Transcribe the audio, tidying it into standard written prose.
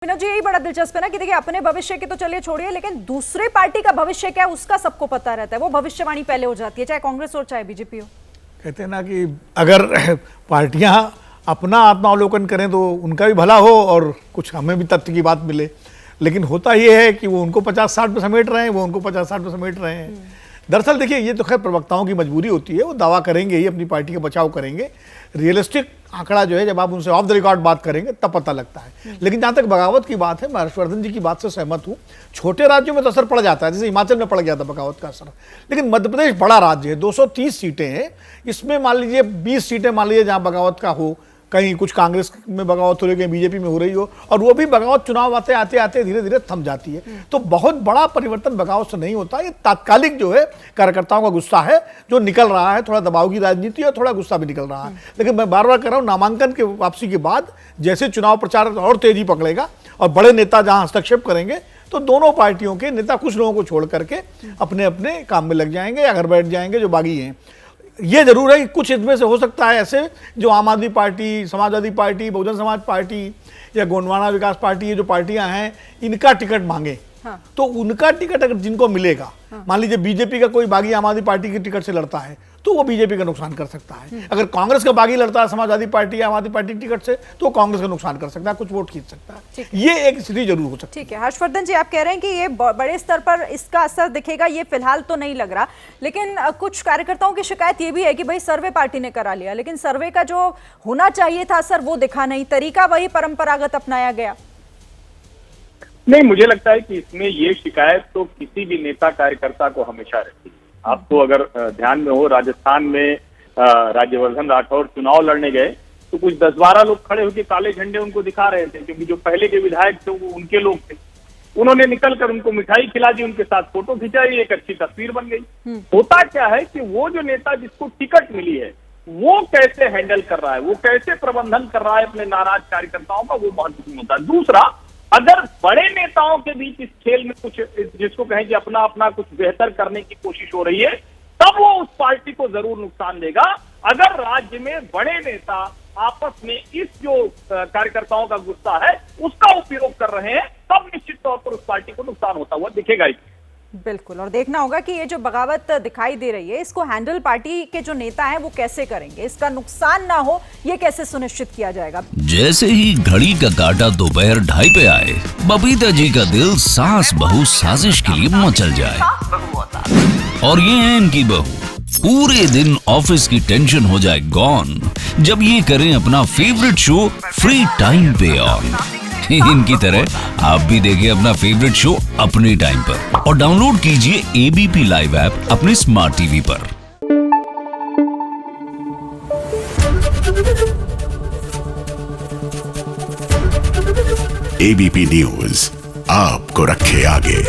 विनोद जी, यही बड़ा दिलचस्प है ना कि देखिए अपने भविष्य के तो चलिए छोड़िए, लेकिन दूसरे पार्टी का भविष्य क्या है उसका सबको पता रहता है। वो भविष्यवाणी पहले हो जाती है, चाहे कांग्रेस हो चाहे बीजेपी हो। कहते हैं ना कि अगर पार्टियां अपना आत्मावलोकन करें तो उनका भी भला हो और कुछ हमें भी तथ्य की बात मिले, लेकिन होता ये है कि वो उनको 50-60 में समेट रहे हैं, वो उनको 50-60 में समेट रहे हैं। दरअसल देखिए, ये तो खैर प्रवक्ताओं की मजबूरी होती है, वो दावा करेंगे ही, अपनी पार्टी का बचाव करेंगे। रियलिस्टिक आंकड़ा जो है जब आप उनसे ऑफ द रिकॉर्ड बात करेंगे तब पता लगता है। लेकिन जहाँ तक बगावत की बात है, मैं हर्षवर्धन जी की बात से सहमत हूँ। छोटे राज्यों में तो असर पड़ जाता है, जैसे हिमाचल में पड़ गया था बगावत का असर, लेकिन मध्य प्रदेश बड़ा राज्य है, 230 सीटें हैं, इसमें मान लीजिए 20 सीटें मान लीजिए जहाँ बगावत का हो, कहीं कुछ कांग्रेस में बगावत हो रही, कहीं बीजेपी में हो रही हो, और वो भी बगावत चुनाव आते आते आते धीरे धीरे थम जाती है। तो बहुत बड़ा परिवर्तन बगावत से नहीं होता, ये तात्कालिक जो है कार्यकर्ताओं का गुस्सा है जो निकल रहा है, थोड़ा दबाव की राजनीति और थोड़ा गुस्सा भी निकल रहा है। लेकिन मैं बार बार कह रहा हूँ, नामांकन के वापसी के बाद जैसे चुनाव प्रचार और तेजी पकड़ेगा और बड़े नेता जहाँ हस्तक्षेप करेंगे तो दोनों पार्टियों के नेता कुछ लोगों को छोड़ करके अपने अपने काम में लग जाएंगे या घर बैठ जाएंगे जो बागी हैं। ये जरूर है कि कुछ इसमें से हो सकता है ऐसे जो आम आदमी party, Samajwadi party, Bahujan Samaj party या गोंडवाना विकास पार्टी, ये जो पार्टियां हैं, इनका टिकट मांगे। हाँ। तो उनका टिकट अगर जिनको मिलेगा, हाँ। मान लीजिए बीजेपी का कोई बागी आम आदमी पार्टी के टिकट से लड़ता है तो वो बीजेपी का नुकसान कर सकता है। अगर कांग्रेस का बागी लड़ता है समाजवादी पार्टी या आम आदमी पार्टी टिकट से तो वो कांग्रेस का नुकसान कर सकता है, कुछ वोट खींच सकता है। ये एक स्थिति जरूर हो सकती है। ठीक है, हर्षवर्धन जी, आप कह रहे हैं कि ये बड़े स्तर पर इसका असर दिखेगा, ये फिलहाल तो नहीं लग रहा, लेकिन कुछ कार्यकर्ताओं की शिकायत ये भी है कि भाई सर्वे पार्टी ने करा लिया, लेकिन सर्वे का जो होना चाहिए था असर वो दिखा नहीं, तरीका वही परंपरागत अपनाया गया। नहीं, मुझे लगता है कि इसमें ये शिकायत तो किसी भी नेता कार्यकर्ता को हमेशा रहती है। आपको अगर ध्यान में हो, राजस्थान में राज्यवर्धन राठौर चुनाव लड़ने गए तो कुछ 10-12 लोग खड़े होकर काले झंडे उनको दिखा रहे थे, क्योंकि जो पहले के विधायक थे वो उनके लोग थे। उन्होंने निकलकर उनको मिठाई खिला दी, उनके साथ फोटो खिंचाई, एक अच्छी तस्वीर बन गई। होता क्या है कि वो जो नेता जिसको टिकट मिली है वो कैसे हैंडल कर रहा है, वो कैसे प्रबंधन कर रहा है अपने नाराज कार्यकर्ताओं का, वो महत्वपूर्ण होता है। दूसरा, अगर बड़े नेताओं के बीच इस खेल में कुछ, जिसको कहें कि अपना अपना कुछ बेहतर करने की कोशिश हो रही है, तब वो उस पार्टी को जरूर नुकसान देगा। अगर राज्य में बड़े नेता आपस में इस जो कार्यकर्ताओं का गुस्सा है उसका उपयोग कर रहे हैं, तब निश्चित तौर पर उस पार्टी को नुकसान होता हुआ दिखेगा ही। बिल्कुल, और देखना होगा कि ये जो बगावत दिखाई दे रही है इसको हैंडल पार्टी के जो नेता हैं वो कैसे करेंगे, इसका नुकसान ना हो ये कैसे सुनिश्चित किया जाएगा। जैसे ही घड़ी का काटा दोपहर 2:30 पे आए, बबीता जी का दिल सास बहू साजिश के लिए मचल जाए। और ये है इनकी बहू, पूरे दिन ऑफिस की टेंशन हो जाए गॉन जब ये करें अपना फेवरेट शो फ्री टाइम पे ऑन। इनकी तरह आप भी देखिए अपना फेवरेट शो अपने टाइम पर और डाउनलोड कीजिए एबीपी लाइव ऐप अपने स्मार्ट टीवी पर। एबीपी न्यूज आपको रखे आगे।